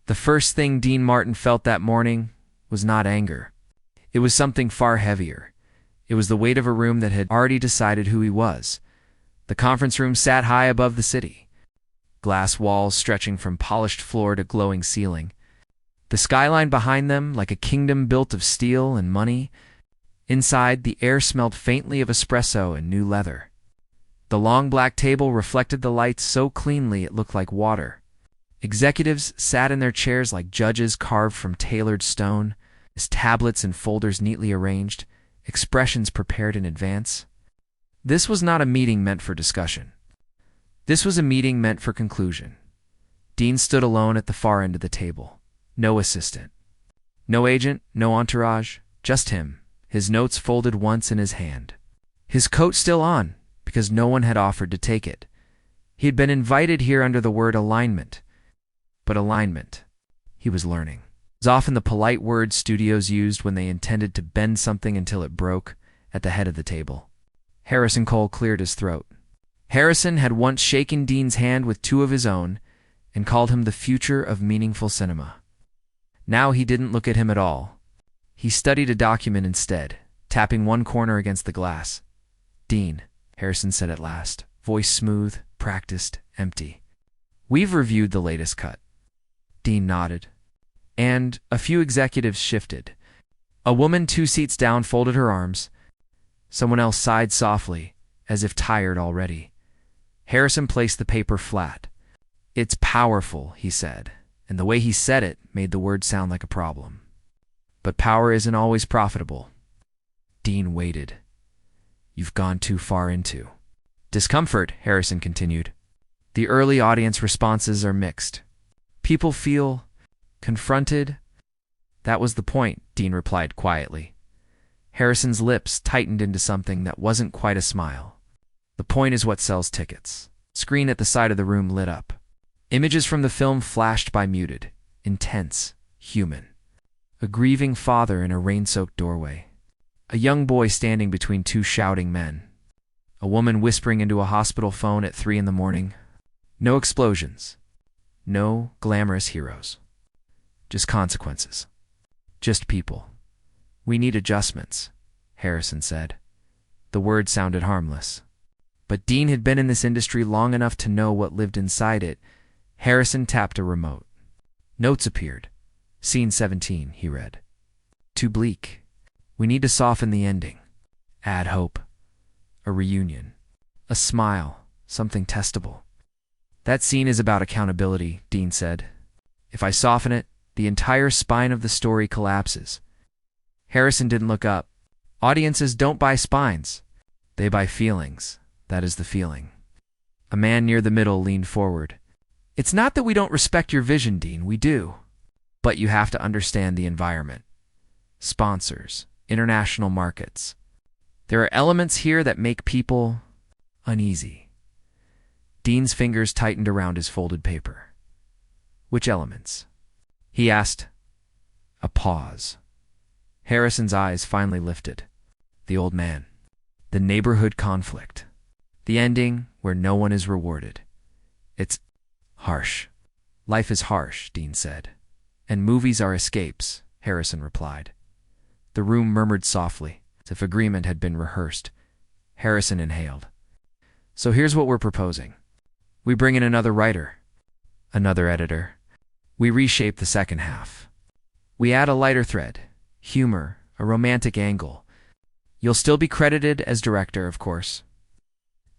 The first thing Dean Martin felt that morning was not anger. It was something far heavier. It was the weight of a room that had already decided who he was. The conference room sat high above the city, glass walls stretching from polished floor to glowing ceiling. The skyline behind them like a kingdom built of steel and money. Inside, the air smelled faintly of espresso and new leather. The long black table reflected the lights so cleanly it looked like water. Executives sat in their chairs like judges carved from tailored stone, as tablets and folders neatly arranged, expressions prepared in advance. This was not a meeting meant for discussion. This was a meeting meant for conclusion. Dean stood alone at the far end of the table. No assistant. No agent, no entourage, just him, his notes folded once in his hand. His coat still on, because no one had offered to take it. He had been invited here under the word alignment. But alignment, he was learning, was often the polite word studios used when they intended to bend something until it broke at the head of the table. Harrison Cole cleared his throat. Harrison had once shaken Dean's hand with two of his own and called him the future of meaningful cinema. Now he didn't look at him at all. He studied a document instead, tapping one corner against the glass. "Dean," Harrison said at last, voice smooth, practiced, empty. "We've reviewed the latest cut." Dean nodded. And a few executives shifted. A woman 2 seats down folded her arms. Someone else sighed softly, as if tired already. Harrison placed the paper flat. "It's powerful," he said, and the way he said it made the word sound like a problem. "But power isn't always profitable." Dean waited. "You've gone too far into discomfort," Harrison continued. "The early audience responses are mixed. People feel confronted." "That was the point," Dean replied quietly. Harrison's lips tightened into something that wasn't quite a smile. "The point is what sells tickets." Screen at the side of the room lit up. Images from the film flashed by, muted, intense, human. A grieving father in a rain-soaked doorway. A young boy standing between 2 shouting men. A woman whispering into a hospital phone at 3 in the morning. No explosions. No glamorous heroes. Just consequences. Just people. "We need adjustments," Harrison said. The word sounded harmless. But Dean had been in this industry long enough to know what lived inside it. Harrison tapped a remote. Notes appeared. "Scene 17, he read. "Too bleak. We need to soften the ending. Add hope. A reunion. A smile. Something testable." "That scene is about accountability," Dean said. "If I soften it, the entire spine of the story collapses." Harrison didn't look up. "Audiences don't buy spines. They buy feelings. That is the feeling." A man near the middle leaned forward. "It's not that we don't respect your vision, Dean. We do. But you have to understand the environment. Sponsors. International markets. There are elements here that make people uneasy." Dean's fingers tightened around his folded paper. "Which elements?" he asked. A pause. Harrison's eyes finally lifted. The old man. The neighborhood conflict. The ending where no one is rewarded. "It's harsh." "Life is harsh," Dean said. "And movies are escapes," Harrison replied. The room murmured softly, as if agreement had been rehearsed. Harrison inhaled. "So here's what we're proposing. We bring in another writer, another editor. We reshape the second half. We add a lighter thread, humor, a romantic angle. You'll still be credited as director, of course."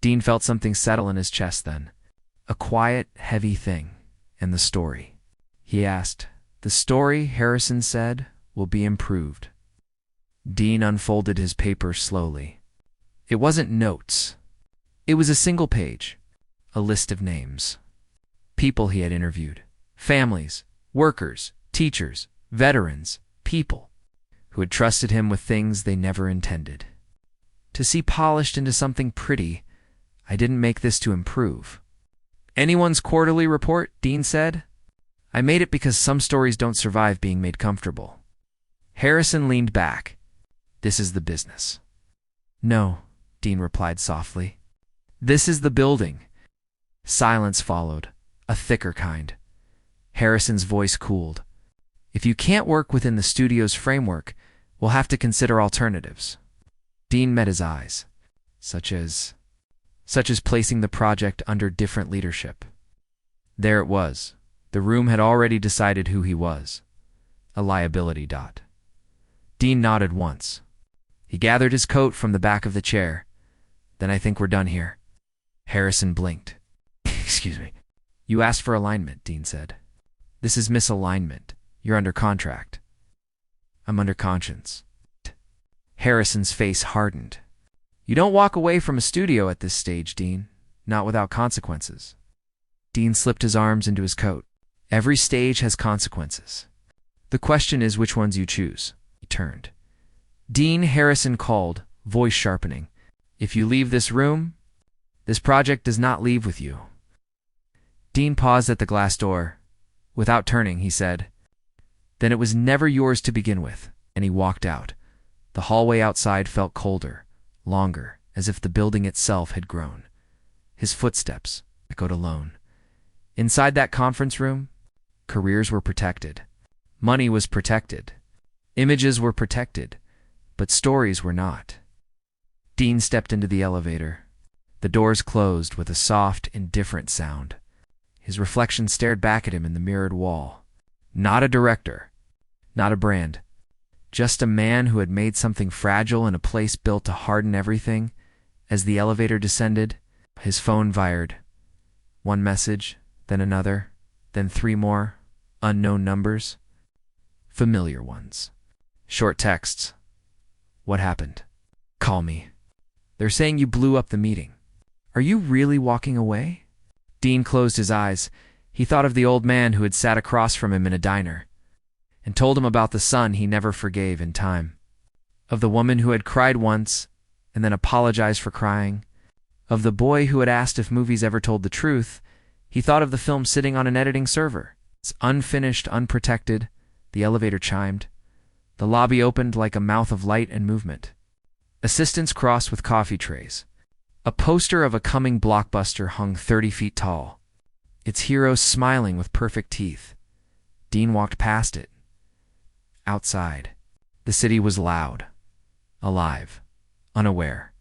Dean felt something settle in his chest then. A quiet, heavy thing. "And the story?" he asked. "The story," Harrison said, "will be improved." Dean unfolded his paper slowly. It wasn't notes. It was a single page. A list of names. People he had interviewed. Families, workers, teachers, veterans, people who had trusted him with things they never intended. "To see polished into something pretty, I didn't make this to improve." "Anyone's quarterly report," Dean said. "I made it because some stories don't survive being made comfortable." Harrison leaned back. "This is the business." "No," Dean replied softly. "This is the building." Silence followed, a thicker kind. Harrison's voice cooled. If you can't work within the studio's framework, we'll have to consider alternatives. Dean met his eyes, such as placing the project under different leadership. There it was. The room had already decided who he was. A liability. Dean nodded once. He gathered his coat from the back of the chair. Then I think we're done here. Harrison blinked. Excuse me. You asked for alignment, Dean said. This is misalignment. You're under contract. I'm under conscience. Harrison's face hardened. You don't walk away from a studio at this stage, Dean. Not without consequences. Dean slipped his arms into his coat. Every stage has consequences. The question is which ones you choose. He turned. Dean, Harrison called, voice sharpening. If you leave this room, this project does not leave with you. Dean paused at the glass door. Without turning, he said, Then it was never yours to begin with, and he walked out. The hallway outside felt colder, longer, as if the building itself had grown. His footsteps echoed alone. Inside that conference room, careers were protected. Money was protected. Images were protected, but stories were not. Dean stepped into the elevator. The doors closed with a soft, indifferent sound. His reflection stared back at him in the mirrored wall. Not a director, not a brand, just a man who had made something fragile in a place built to harden everything. As the elevator descended, his phone vibrated. One message, then another, then three more, unknown numbers, familiar ones. Short texts. What happened? Call me. They're saying you blew up the meeting. Are you really walking away? Dean closed his eyes. He thought of the old man who had sat across from him in a diner and told him about the son he never forgave in time. Of the woman who had cried once and then apologized for crying. Of the boy who had asked if movies ever told the truth. He thought of the film sitting on an editing server. It's unfinished, unprotected. The elevator chimed. The lobby opened like a mouth of light and movement. Assistants crossed with coffee trays. A poster of a coming blockbuster hung 30 feet tall, its heroes smiling with perfect teeth. Dean walked past it. Outside, the city was loud, alive, unaware.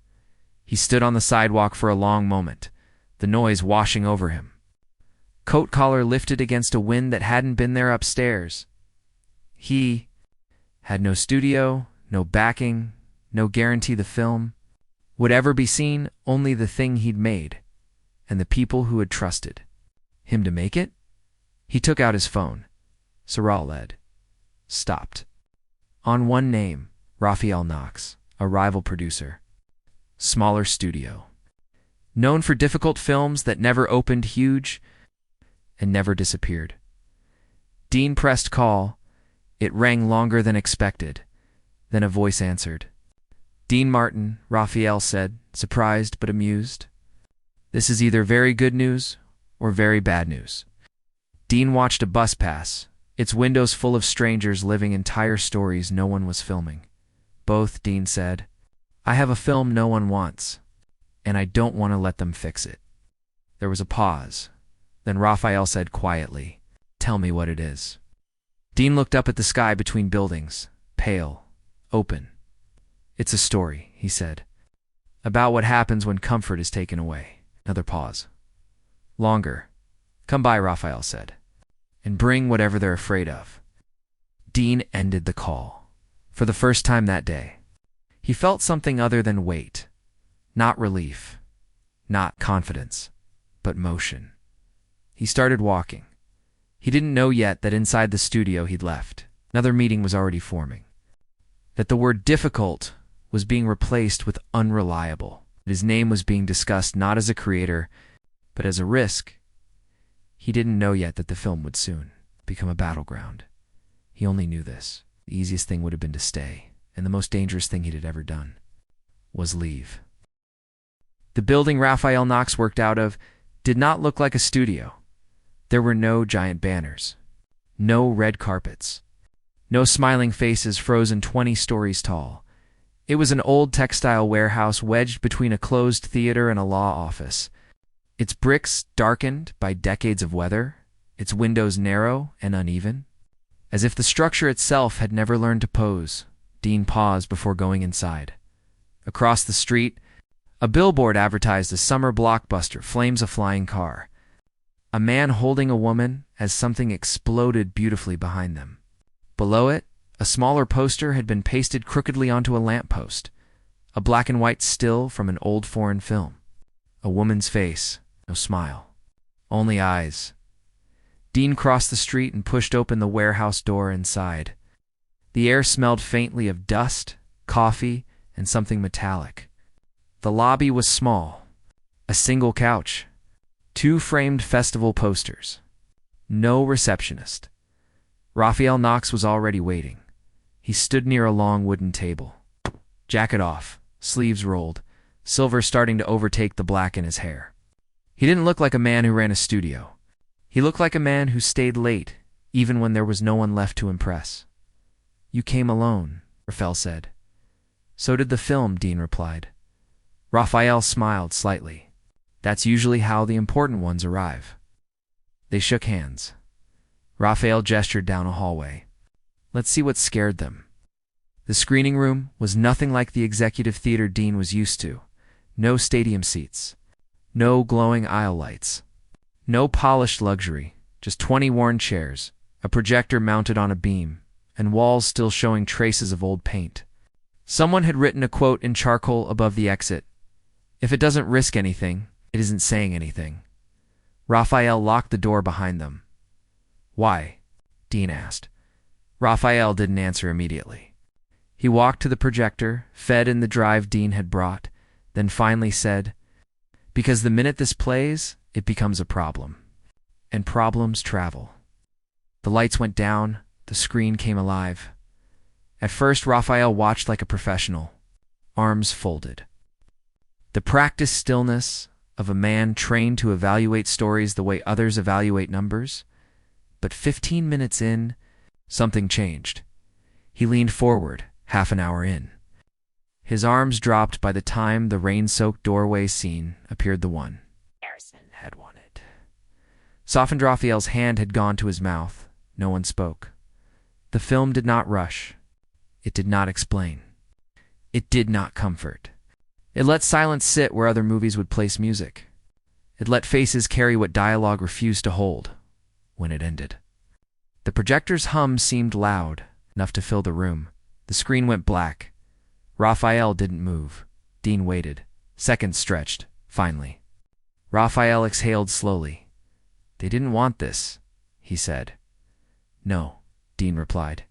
He stood on the sidewalk for a long moment, the noise washing over him. Coat collar lifted against a wind that hadn't been there upstairs. He had no studio, no backing, no guarantee the film would ever be seen, only the thing he'd made, and the people who had trusted him to make it. He took out his phone. Sorrel led. Stopped. On one name, Raphael Knox, a rival producer. Smaller studio. Known for difficult films that never opened huge and never disappeared. Dean pressed call. It rang longer than expected. Then a voice answered. Dean Martin, Raphael said, surprised but amused. This is either very good news or very bad news. Dean watched a bus pass, its windows full of strangers living entire stories no one was filming. Both, Dean said. I have a film no one wants, and I don't want to let them fix it. There was a pause. Then Raphael said quietly, Tell me what it is. Dean looked up at the sky between buildings, pale, open. It's a story, he said, about what happens when comfort is taken away. Another pause. Longer. Come by, Raphael said, and bring whatever they're afraid of. Dean ended the call. For the first time that day, he felt something other than weight. Not relief, not confidence, but motion. He started walking. He didn't know yet that inside the studio he'd left, another meeting was already forming. That the word difficult was being replaced with unreliable. His name was being discussed not as a creator, but as a risk. He didn't know yet that the film would soon become a battleground. He only knew this. The easiest thing would have been to stay, and the most dangerous thing he'd ever done was leave. The building Raphael Knox worked out of did not look like a studio. There were no giant banners, no red carpets, no smiling faces frozen 20 stories tall. It was an old textile warehouse wedged between a closed theater and a law office. Its bricks darkened by decades of weather, its windows narrow and uneven. As if the structure itself had never learned to pose, Dean paused before going inside. Across the street, a billboard advertised a summer blockbuster, Flames a Flying Car. A man holding a woman as something exploded beautifully behind them. Below it, a smaller poster had been pasted crookedly onto a lamppost, a black and white still from an old foreign film. A woman's face, no smile, only eyes. Dean crossed the street and pushed open the warehouse door inside. The air smelled faintly of dust, coffee, and something metallic. The lobby was small. A single couch. 2 framed festival posters. No receptionist. Raphael Knox was already waiting. He stood near a long wooden table. Jacket off, sleeves rolled, silver starting to overtake the black in his hair. He didn't look like a man who ran a studio. He looked like a man who stayed late, even when there was no one left to impress. "You came alone," Raphael said. "So did the film," Dean replied. Raphael smiled slightly. "That's usually how the important ones arrive." They shook hands. Raphael gestured down a hallway. "Let's see what scared them." The screening room was nothing like the executive theater Dean was used to. No stadium seats. No glowing aisle lights. No polished luxury. Just 20 worn chairs, a projector mounted on a beam, and walls still showing traces of old paint. Someone had written a quote in charcoal above the exit. "If it doesn't risk anything, it isn't saying anything." Raphael locked the door behind them. "Why?" Dean asked. Raphael didn't answer immediately. He walked to the projector, fed in the drive Dean had brought, then finally said, "Because the minute this plays, it becomes a problem. And problems travel." The lights went down, the screen came alive. At first, Raphael watched like a professional, arms folded. The practiced stillness of a man trained to evaluate stories the way others evaluate numbers. But 15 minutes in, something changed. He leaned forward, half an hour in. His arms dropped by the time the rain-soaked doorway scene appeared. The one Harrison had wanted. Softened. Raphael's hand had gone to his mouth. No one spoke. The film did not rush. It did not explain. It did not comfort. It let silence sit where other movies would place music. It let faces carry what dialogue refused to hold. When it ended, the projector's hum seemed loud, enough to fill the room. The screen went black. Raphael didn't move. Dean waited. Seconds stretched. Finally, Raphael exhaled slowly. "They didn't want this," he said. "No," Dean replied.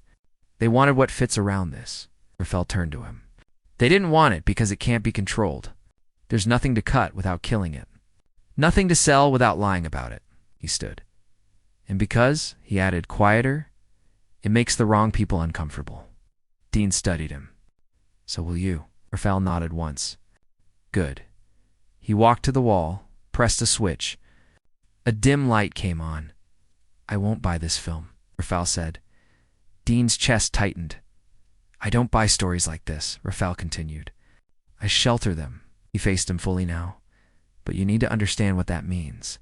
"They wanted what fits around this." Raphael turned to him. "They didn't want it because it can't be controlled. There's nothing to cut without killing it. Nothing to sell without lying about it." He stood. "And because," he added, quieter, "it makes the wrong people uncomfortable." Dean studied him. "So will you." Raphael nodded once. "Good." He walked to the wall, pressed a switch. A dim light came on. "I won't buy this film," Raphael said. Dean's chest tightened. "I don't buy stories like this," Raphael continued. "I shelter them." He faced him fully now. "But you need to understand what that means."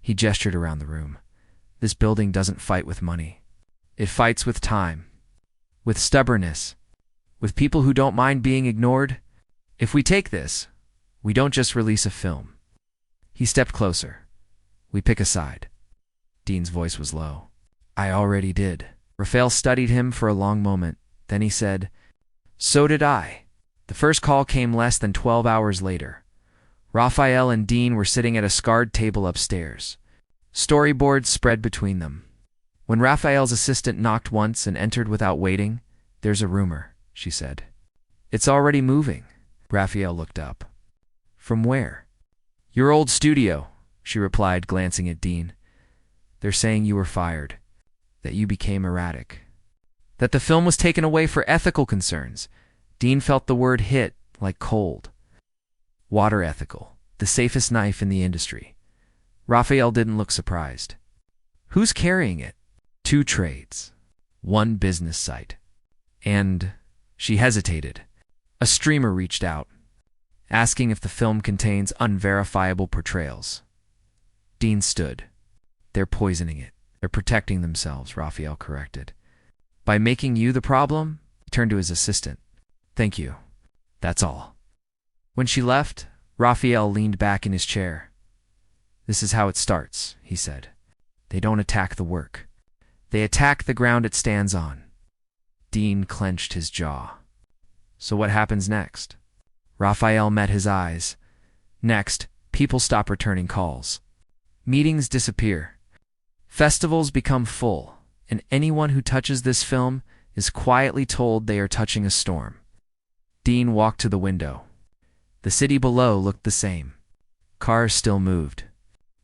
He gestured around the room. "This building doesn't fight with money. It fights with time, with stubbornness, with people who don't mind being ignored. If we take this, we don't just release a film." He stepped closer. "We pick a side." Dean's voice was low. "I already did." Raphael studied him for a long moment. Then he said, "So did I." The first call came less than 12 hours later. Raphael and Dean were sitting at a scarred table upstairs. Storyboards spread between them. When Raphael's assistant knocked once and entered without waiting, "There's a rumor," she said. "It's already moving." Raphael looked up. "From where?" "Your old studio," she replied, glancing at Dean. "They're saying you were fired, that you became erratic, that the film was taken away for ethical concerns." Dean felt the word hit like cold. Water ethical, the safest knife in the industry. Raphael didn't look surprised. "Who's carrying it?" "Two trades. One business site. And," she hesitated, "a streamer reached out, asking if the film contains unverifiable portrayals." Dean stood. They're poisoning it. They're protecting themselves, Raphael corrected. By making you the problem, he turned to his assistant. Thank you. That's all. When she left, Raphael leaned back in his chair. This is how it starts, he said. They don't attack the work. They attack the ground it stands on. Dean clenched his jaw. So what happens next? Raphael met his eyes. Next, people stop returning calls. Meetings disappear. Festivals become full, and anyone who touches this film is quietly told they are touching a storm. Dean walked to the window. The city below looked the same. Cars still moved.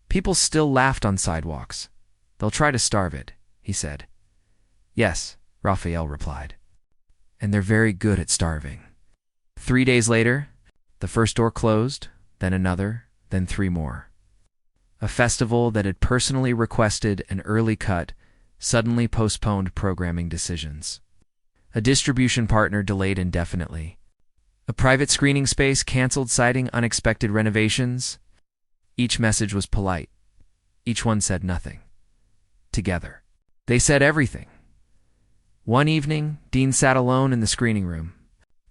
People still laughed on sidewalks. They'll try to starve it, he said. Yes, Raphael replied. And they're very good at starving. 3 days later, the first door closed, then another, then 3 more. A festival that had personally requested an early cut suddenly postponed programming decisions. A distribution partner delayed indefinitely. A private screening space canceled citing unexpected renovations. Each message was polite. Each one said nothing. Together, they said everything. One evening, Dean sat alone in the screening room,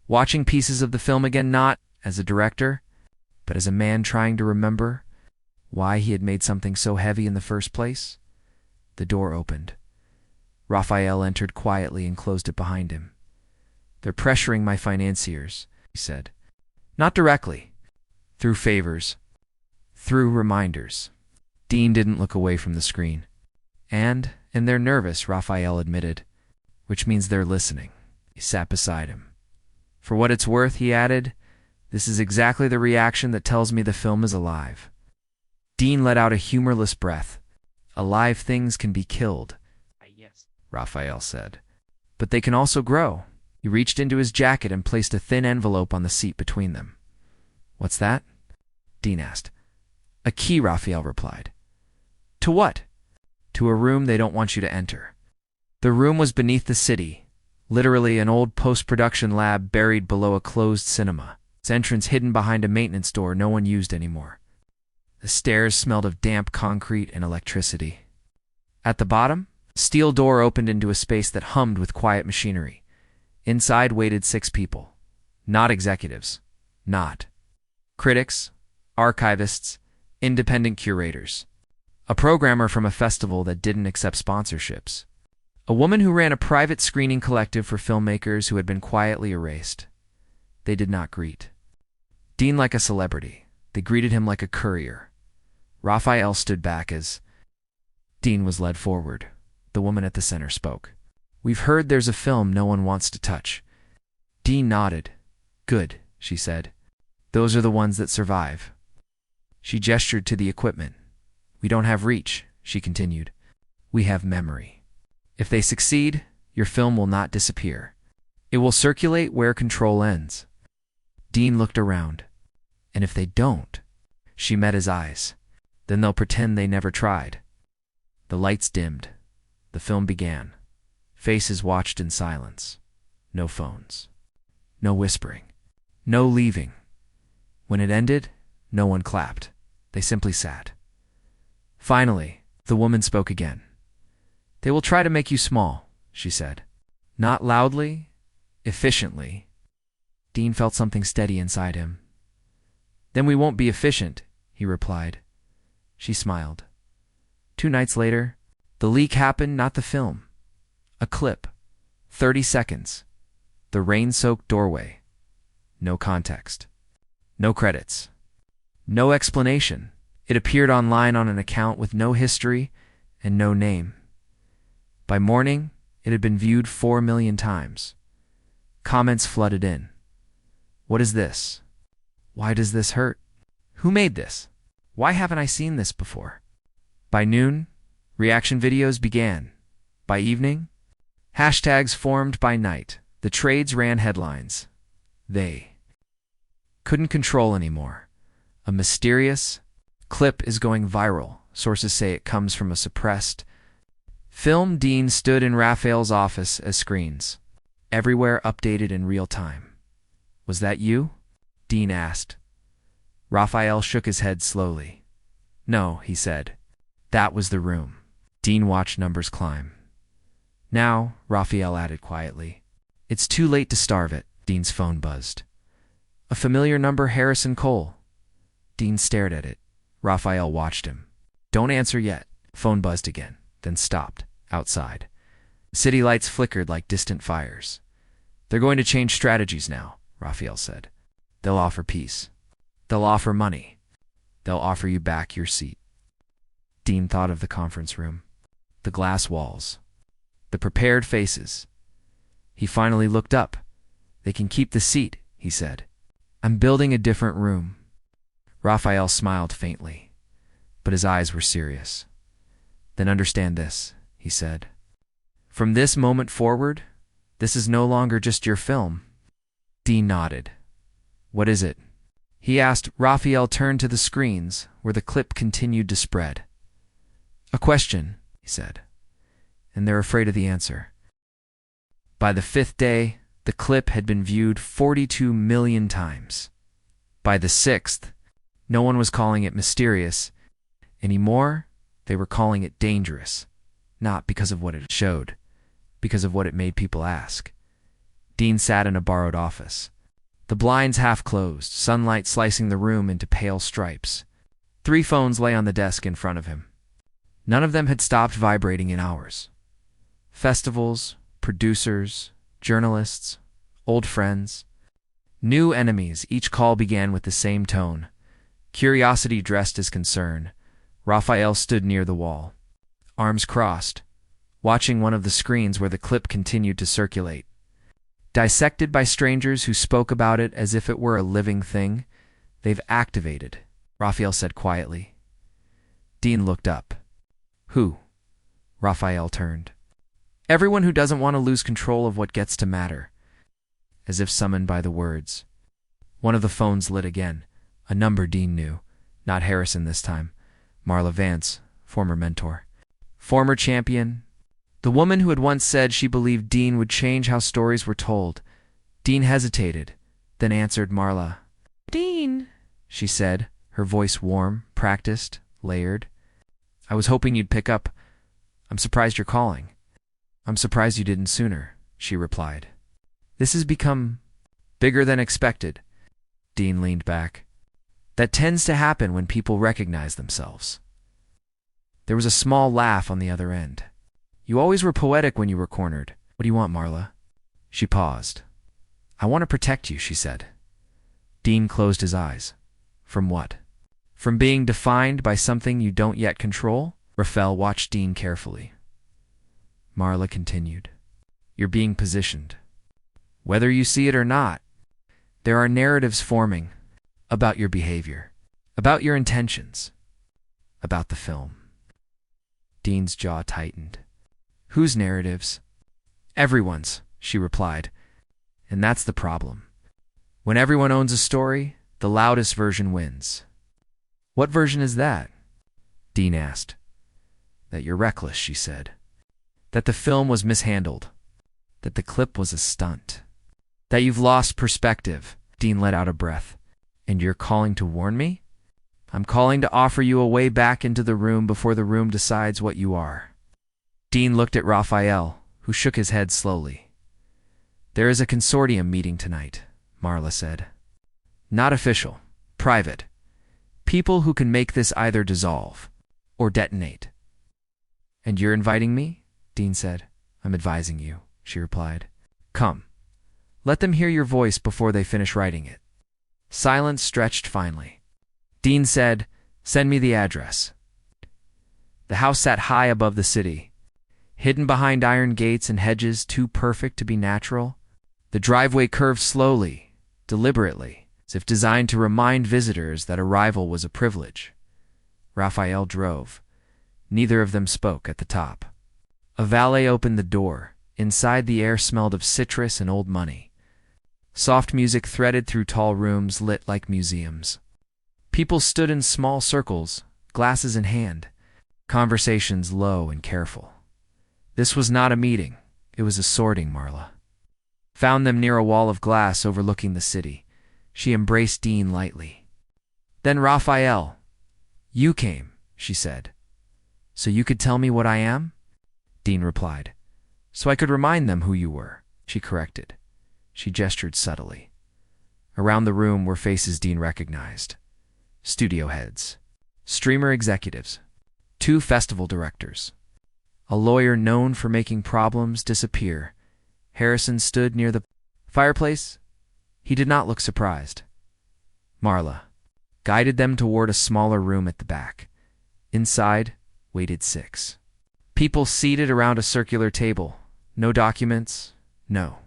watching pieces of the film again, not as a director, but as a man trying to remember why he had made something so heavy in the first place. The door opened. Raphael entered quietly and closed it behind him. They're pressuring my financiers, he said. Not directly. Through favors. Through reminders. Dean didn't look away from the screen. And they're nervous, Raphael admitted, which means they're listening. He sat beside him. For what it's worth, he added, this is exactly the reaction that tells me the film is alive. Dean let out a humorless breath. Alive things can be killed, yes, Raphael said. But they can also grow. He reached into his jacket and placed a thin envelope on the seat between them. What's that? Dean asked. A key, Raphael replied. To what? To a room they don't want you to enter. The room was beneath the city, literally an old post-production lab buried below a closed cinema, its entrance hidden behind a maintenance door no one used anymore. The stairs smelled of damp concrete and electricity. At the bottom, a steel door opened into a space that hummed with quiet machinery. Inside waited 6 people. Not executives. Not critics, archivists, independent curators. A programmer from a festival that didn't accept sponsorships. A woman who ran a private screening collective for filmmakers who had been quietly erased. They did not greet Dean like a celebrity. They greeted him like a courier. Raphael stood back as Dean was led forward. The woman at the center spoke. We've heard there's a film no one wants to touch. Dean nodded. Good, she said. Those are the ones that survive. She gestured to the equipment. We don't have reach, she continued. We have memory. If they succeed, your film will not disappear. It will circulate where control ends. Dean looked around. And if they don't, she met his eyes. Then they'll pretend they never tried. The lights dimmed. The film began. Faces watched in silence. No phones. No whispering. No leaving. When it ended, no one clapped. They simply sat. Finally, the woman spoke again. They will try to make you small, she said. Not loudly, efficiently. Dean felt something steady inside him. Then we won't be efficient, he replied. She smiled. 2 nights later, the leak happened, not the film. A clip. 30 seconds. The rain-soaked doorway. No context. No credits. No explanation. It appeared online on an account with no history and no name. By morning, it had been viewed 4 million times. Comments flooded in. What is this? Why does this hurt? Who made this? Why haven't I seen this before? By noon, reaction videos began. By evening, hashtags formed. By night, the trades ran headlines. They couldn't control anymore. A mysterious clip is going viral. Sources say it comes from a suppressed film. Dean stood in Raphael's office as screens, everywhere updated in real time. Was that you? Dean asked. Raphael shook his head slowly. No, he said. That was the room. Dean watched numbers climb. Now, Raphael added quietly. It's too late to starve it. Dean's phone buzzed. A familiar number, Harrison Cole. Dean stared at it. Raphael watched him. Don't answer yet. Phone buzzed again, then stopped, outside. City lights flickered like distant fires. They're going to change strategies now, Raphael said. They'll offer peace. They'll offer money. They'll offer you back your seat. Dean thought of the conference room, the glass walls, the prepared faces. He finally looked up. They can keep the seat, he said. I'm building a different room. Raphael smiled faintly, but his eyes were serious. Then understand this, he said. From this moment forward, this is no longer just your film. Dean nodded. What is it? He asked. Raphael turned to the screens where the clip continued to spread. A question, he said, and they're afraid of the answer. By the 5th day, the clip had been viewed 42 million times. By the 6th, no one was calling it mysterious anymore. They were calling it dangerous, not because of what it showed, because of what it made people ask. Dean sat in a borrowed office. The blinds half closed, sunlight slicing the room into pale stripes. 3 phones lay on the desk in front of him. None of them had stopped vibrating in hours. Festivals, producers, journalists, old friends, new enemies. Each call began with the same tone. Curiosity dressed as concern. Raphael stood near the wall, arms crossed, watching one of the screens where the clip continued to circulate. Dissected by strangers who spoke about it as if it were a living thing. They've activated, Raphael said quietly. Dean looked up. Who? Raphael turned. Everyone who doesn't want to lose control of what gets to matter. As if summoned by the words. One of the phones lit again. A number Dean knew. Not Harrison this time. Marla Vance, former mentor. Former champion. The woman who had once said she believed Dean would change how stories were told. Dean hesitated, then answered Marla. Dean, she said, her voice warm, practiced, layered. I was hoping you'd pick up. I'm surprised you're calling. I'm surprised you didn't sooner, she replied. This has become bigger than expected. Dean leaned back. That tends to happen when people recognize themselves. There was a small laugh on the other end. You always were poetic when you were cornered. What do you want, Marla? She paused. I want to protect you, she said. Dean closed his eyes. From what? From being defined by something you don't yet control? Raphael watched Dean carefully. Marla continued. You're being positioned. Whether you see it or not, there are narratives forming about your behavior, about your intentions, about the film. Dean's jaw tightened. Whose narratives? Everyone's, she replied. And that's the problem. When everyone owns a story, the loudest version wins. What version is that? Dean asked. That you're reckless, she said. That the film was mishandled. That the clip was a stunt. That you've lost perspective. Dean let out a breath. And you're calling to warn me? I'm calling to offer you a way back into the room before the room decides what you are. Dean looked at Raphael, who shook his head slowly. There is a consortium meeting tonight, Marla said. Not official, private. People who can make this either dissolve or detonate. And you're inviting me? Dean said. I'm advising you, she replied. Come. Let them hear your voice before they finish writing it. Silence stretched finally. Dean said, Send me the address. The house sat high above the city. Hidden behind iron gates and hedges too perfect to be natural, the driveway curved slowly, deliberately, as if designed to remind visitors that arrival was a privilege. Raphael drove. Neither of them spoke at the top. A valet opened the door. Inside, the air smelled of citrus and old money. Soft music threaded through tall rooms lit like museums. People stood in small circles, glasses in hand, conversations low and careful. This was not a meeting. It was a sorting, Marla. Found them near a wall of glass overlooking the city. She embraced Dean lightly. Then Raphael. You came, she said. So you could tell me what I am? Dean replied. So I could remind them who you were, she corrected. She gestured subtly. Around the room were faces Dean recognized. Studio heads, streamer executives, 2 festival directors, a lawyer known for making problems disappear. Harrison stood near the fireplace. He did not look surprised. Marla guided them toward a smaller room at the back. Inside waited 6 people seated around a circular table. No documents, no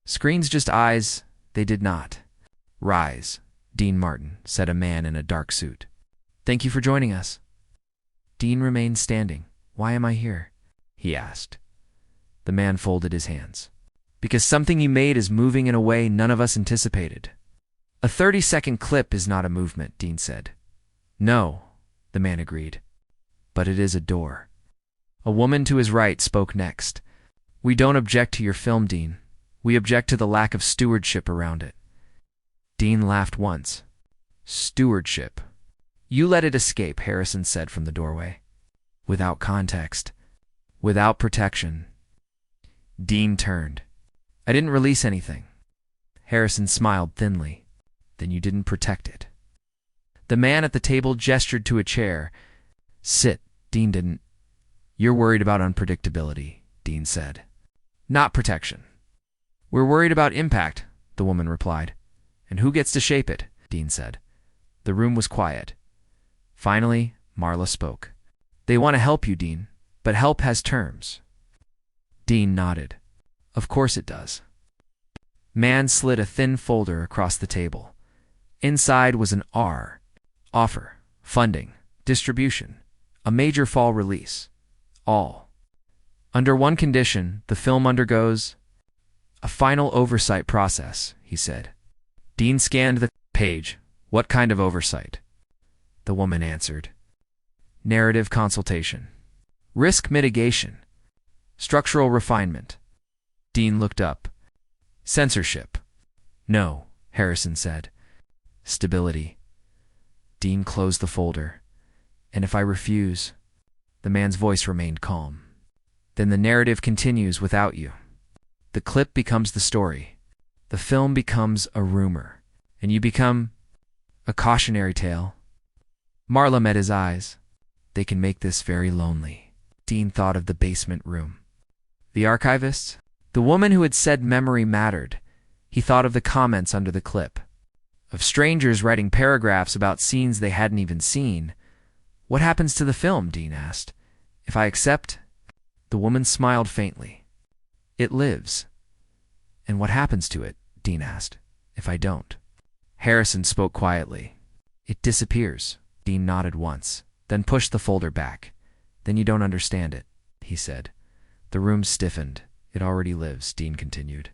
screens, just eyes. They did not rise. Dean Martin, said a man in a dark suit. Thank you for joining us. Dean remained standing. Why am I here? He asked. The man folded his hands. Because something you made is moving in a way none of us anticipated. A 30-second clip is not a movement, Dean said. No, the man agreed. But it is a door. A woman to his right spoke next. We don't object to your film, Dean. We object to the lack of stewardship around it. Dean laughed once. Stewardship. You let it escape, Harrison said from the doorway. Without context. Without protection. Dean turned. I didn't release anything. Harrison smiled thinly. Then you didn't protect it. The man at the table gestured to a chair. Sit. Dean didn't. You're worried about unpredictability, Dean said. Not protection. We're worried about impact, the woman replied. And who gets to shape it, Dean said. The room was quiet. Finally, Marla spoke. They want to help you, Dean, but help has terms. Dean nodded. Of course it does. Man slid a thin folder across the table. Inside was an R. Offer, funding, distribution, a major fall release. All. Under one condition, the film undergoes a final oversight process, he said. Dean scanned the page. What kind of oversight? The woman answered. Narrative consultation. Risk mitigation. Structural refinement. Dean looked up. Censorship. No, Harrison said. Stability. Dean closed the folder. And if I refuse? The man's voice remained calm. Then the narrative continues without you. The clip becomes the story. The film becomes a rumor, and you become a cautionary tale. Marla met his eyes. They can make this very lonely. Dean thought of the basement room. The archivist? The woman who had said memory mattered. He thought of the comments under the clip. Of strangers writing paragraphs about scenes they hadn't even seen. What happens to the film? Dean asked. If I accept? The woman smiled faintly. It lives. And what happens to it? Dean asked. If I don't? Harrison spoke quietly. It disappears. Dean nodded once, then pushed the folder back. Then you don't understand it, he said. The room stiffened. It already lives, Dean continued.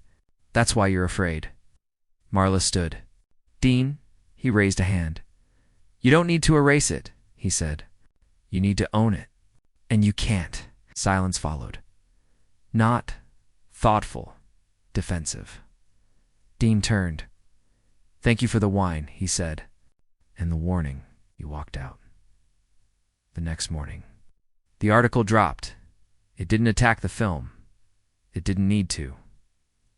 That's why you're afraid. Marla stood. Dean, he raised a hand. You don't need to erase it, he said. You need to own it. And you can't. Silence followed. Not thoughtful, defensive. Dean turned. Thank you for the wine, he said. And the warning. He walked out. The next morning. The article dropped. It didn't attack the film. It didn't need to.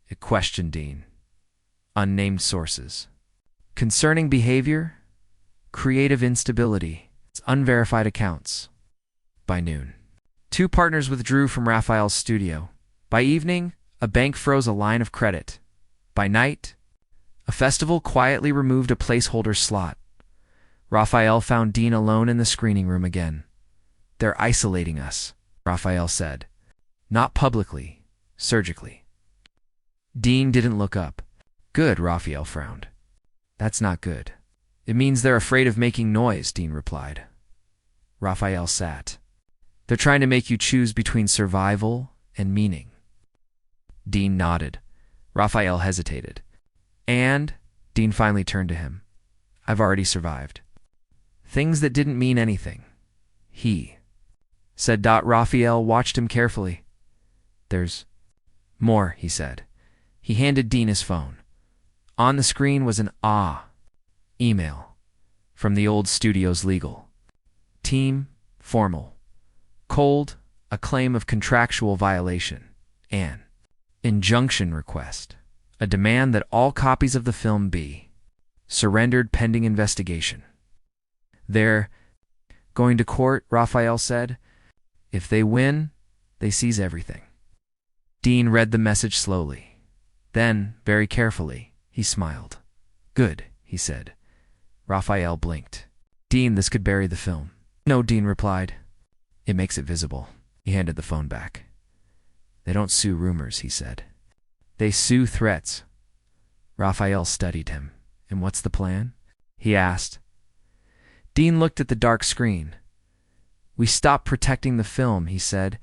It questioned Dean. Unnamed sources. Concerning behavior, creative instability, unverified accounts. By noon, 2 partners withdrew from Raphael's studio. By evening, a bank froze a line of credit. By night, a festival quietly removed a placeholder slot. Raphael found Dean alone in the screening room again. They're isolating us, Raphael said. Not publicly, surgically. Dean didn't look up. Good, Raphael frowned. That's not good. It means they're afraid of making noise, Dean replied. Raphael sat. They're trying to make you choose between survival and meaning. Dean nodded. Raphael hesitated. And, Dean finally turned to him. I've already survived. Things that didn't mean anything. He said. Raphael watched him carefully. There's more, he said. He handed Dean his phone. On the screen was an email from the old studio's legal team, formal, Cold, a claim of contractual violation. An injunction request, a demand that all copies of the film be surrendered pending investigation. They're going to court, Raphael said. If they win, they seize everything. Dean read the message slowly. Then, very carefully, he smiled. Good, he said. Raphael blinked. Dean, this could bury the film. No, Dean replied. It makes it visible. He handed the phone back. They don't sue rumors, he said. They sue threats. Raphael studied him. And what's the plan? He asked. Dean looked at the dark screen. We stop protecting the film, he said,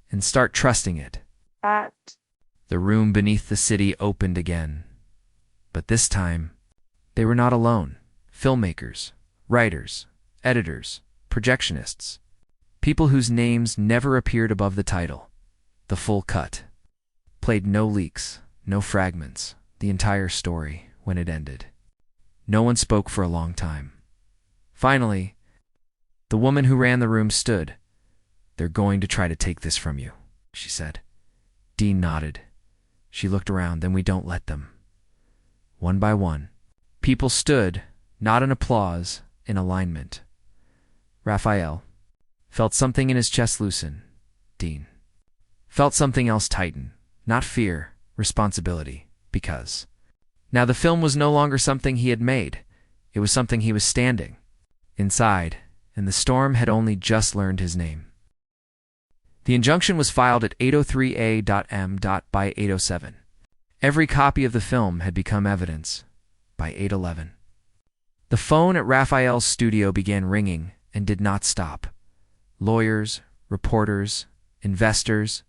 and start trusting it. The room beneath the city opened again. But this time, they were not alone. Filmmakers, writers, editors, projectionists, people whose names never appeared above the title. The full cut. Played no leaks, no fragments, the entire story when it ended. No one spoke for a long time. Finally, the woman who ran the room stood. They're going to try to take this from you, she said. Dean nodded. She looked around, then we don't let them. One by one, people stood, not in applause, in alignment. Raphael felt something in his chest loosen. Dean felt something else tighten, not fear, responsibility, because now the film was no longer something he had made. It was something he was standing inside, and the storm had only just learned his name. The injunction was filed at 8:03 a.m. by 8:07. Every copy of the film had become evidence by 8:11. The phone at Raphael's studio began ringing and did not stop. Lawyers, reporters, investors,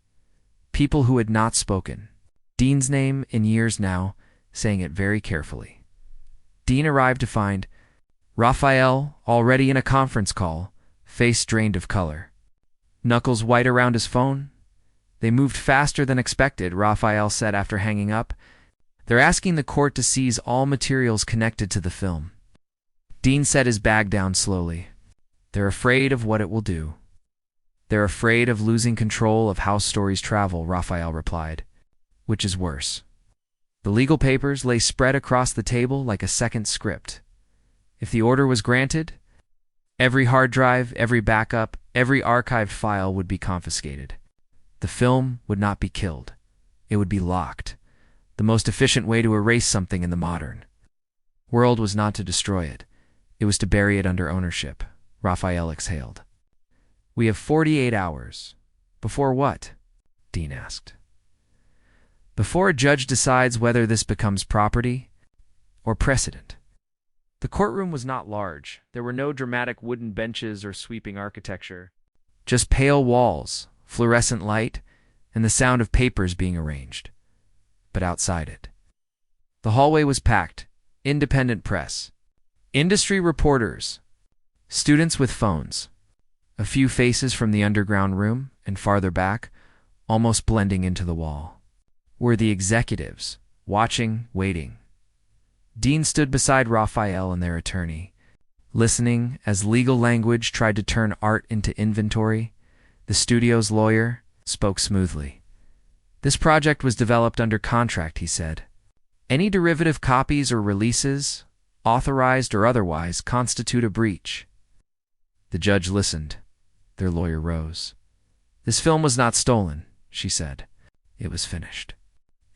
people who had not spoken. Dean's name in years now, saying it very carefully. Dean arrived to find Raphael already in a conference call, face drained of color. Knuckles white around his phone. They moved faster than expected, Raphael said after hanging up. They're asking the court to seize all materials connected to the film. Dean set his bag down slowly. They're afraid of what it will do. They're afraid of losing control of how stories travel, Raphael replied. Which is worse? The legal papers lay spread across the table like a second script. If the order was granted, every hard drive, every backup, every archived file would be confiscated. The film would not be killed. It would be locked. The most efficient way to erase something in the modern world was not to destroy it. It was to bury it under ownership. Raphael exhaled. We have 48 hours. Before what? Dean asked. Before a judge decides whether this becomes property or precedent. The courtroom was not large. There were no dramatic wooden benches or sweeping architecture. Just pale walls, fluorescent light, and the sound of papers being arranged. But outside it, the hallway was packed. Independent press, industry reporters, students with phones, a few faces from the underground room, and farther back, almost blending into the wall, were the executives, watching, waiting. Dean stood beside Raphael and their attorney, listening as legal language tried to turn art into inventory. The studio's lawyer spoke smoothly. This project was developed under contract, he said. Any derivative copies or releases, authorized or otherwise, constitute a breach. The judge listened. Their lawyer rose. This film was not stolen, she said. It was finished.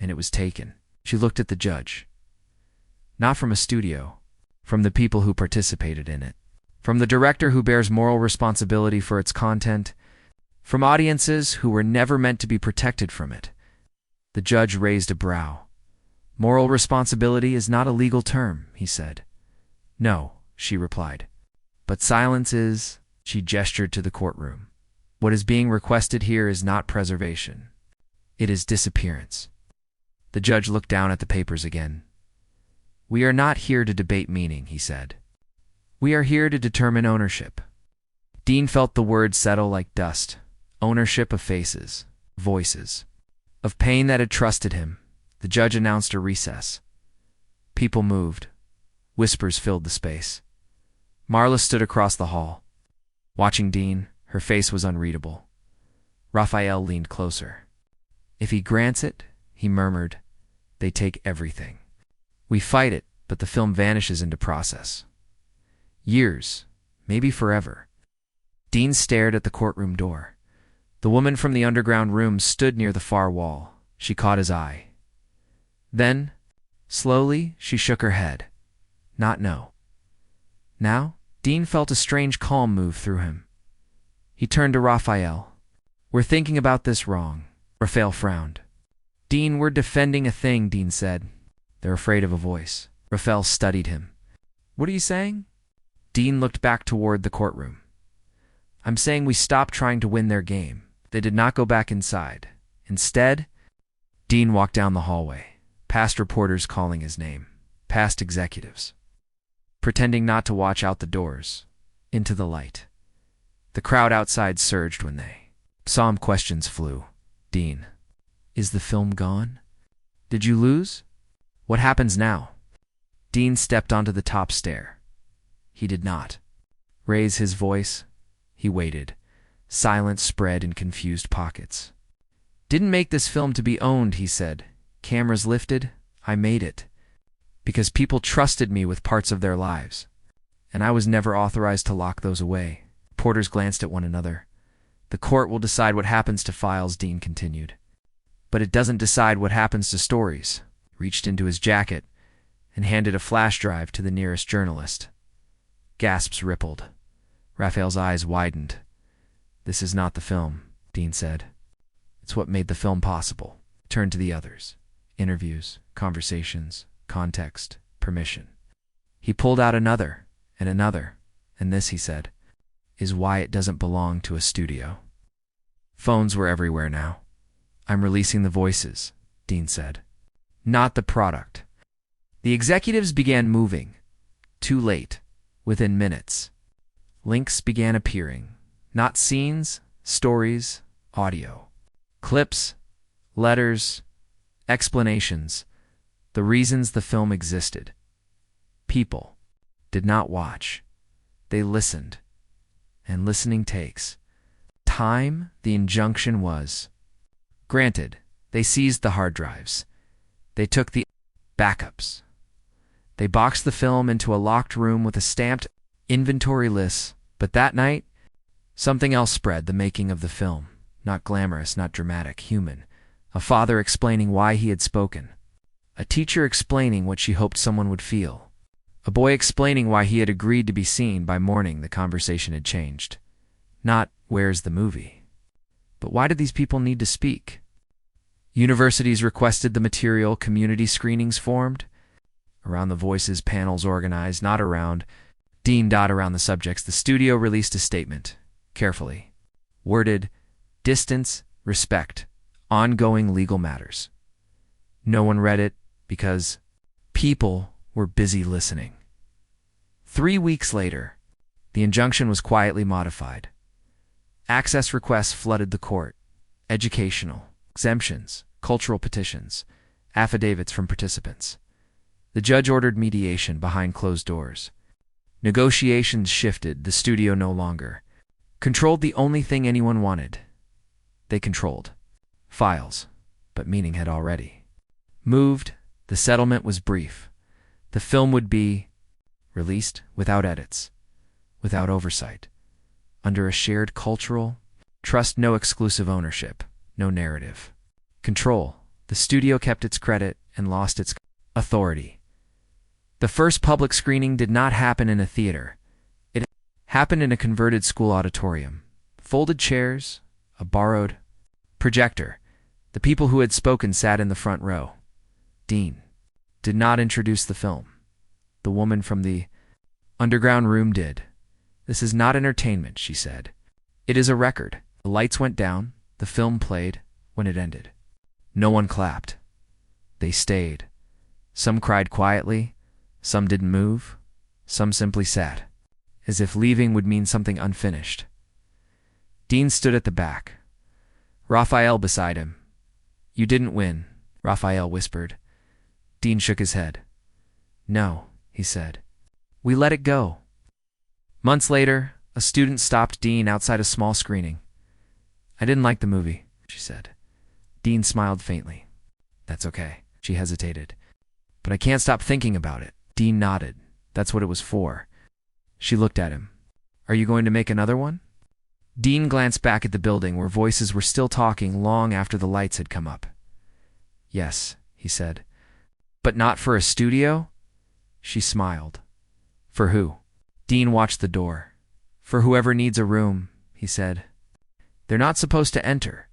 And it was taken. She looked at the judge. Not from a studio, from the people who participated in it, from the director who bears moral responsibility for its content, from audiences who were never meant to be protected from it. The judge raised a brow. Moral responsibility is not a legal term, he said. No, she replied. But silence is, she gestured to the courtroom. What is being requested here is not preservation. It is disappearance. The judge looked down at the papers again. We are not here to debate meaning, he said. We are here to determine ownership. Dean felt the words settle like dust. Ownership of faces, voices, of pain that had trusted him. The judge announced a recess. People moved. Whispers filled the space. Marla stood across the hall. Watching Dean, her face was unreadable. Raphael leaned closer. If he grants it, he murmured, they take everything. We fight it, but the film vanishes into process. Years, maybe forever. Dean stared at the courtroom door. The woman from the underground room stood near the far wall. She caught his eye. Then, slowly, she shook her head. Not no. Now, Dean felt a strange calm move through him. He turned to Raphael. We're thinking about this wrong. Raphael frowned. Dean, we're defending a thing, Dean said. They're afraid of a voice. Raphael studied him. What are you saying? Dean looked back toward the courtroom. I'm saying we stop trying to win their game. They did not go back inside. Instead, Dean walked down the hallway, past reporters calling his name, past executives, pretending not to watch out the doors, into the light. The crowd outside surged when they saw him. Questions flew. Dean, is the film gone? Did you lose? What happens now? Dean stepped onto the top stair. He did not raise his voice. He waited. Silence spread in confused pockets. Didn't make this film to be owned, he said. Cameras lifted. I made it. Because people trusted me with parts of their lives. And I was never authorized to lock those away. Reporters glanced at one another. The court will decide what happens to files, Dean continued. But it doesn't decide what happens to stories. Reached into his jacket and handed a flash drive to the nearest journalist. Gasps rippled. Raphael's eyes widened. This is not the film, Dean said. It's what made the film possible. Turned to the others. Interviews, conversations, context, permission. He pulled out another, and this, he said, is why it doesn't belong to a studio. Phones were everywhere now. I'm releasing the voices, Dean said. Not the product. The executives began moving. Too late. Within minutes. Links began appearing. Not scenes, stories, audio. Clips, letters, explanations. The reasons the film existed. People did not watch. They listened. And listening takes time. The injunction was. Granted, they seized the hard drives. They took the backups. They boxed the film into a locked room with a stamped inventory list. But that night, something else spread. The making of the film. Not glamorous, not dramatic, human. A father explaining why he had spoken. A teacher explaining what she hoped someone would feel. A boy explaining why he had agreed to be seen. By morning, the conversation had changed. Not, where's the movie? But why did these people need to speak? Universities requested the material. Community screenings formed. Around the voices, panels organized, not around. Dean around the subjects. The studio released a statement. Carefully. Worded, distance, respect, ongoing legal matters. No one read it because people were busy listening. 3 weeks later, the injunction was quietly modified. Access requests flooded the court. Educational, exemptions, cultural petitions, affidavits from participants. The judge ordered mediation behind closed doors. Negotiations shifted. The studio no longer controlled the only thing anyone wanted. They controlled files, but meaning had already moved. The settlement was brief. The film would be released without edits, without oversight, under a shared cultural trust. No exclusive ownership, no narrative control. The studio kept its credit and lost its authority. The first public screening did not happen in a theater. It happened in a converted school auditorium. Folded chairs, a borrowed projector. The people who had spoken sat in the front row. Dean did not introduce the film. The woman from the underground room did. This is not entertainment, she said. It is a record. The lights went down. The film played when it ended. No one clapped. They stayed. Some cried quietly. Some didn't move. Some simply sat, as if leaving would mean something unfinished. Dean stood at the back. Raphael beside him. You didn't win, Raphael whispered. Dean shook his head. No, he said. We let it go. Months later, a student stopped Dean outside a small screening. I didn't like the movie, she said. Dean smiled faintly. That's okay. She hesitated. But I can't stop thinking about it. Dean nodded. That's what it was for. She looked at him. Are you going to make another one? Dean glanced back at the building where voices were still talking long after the lights had come up. Yes, he said. But not for a studio? She smiled. For who? Dean watched the door. For whoever needs a room, he said. They're not supposed to enter.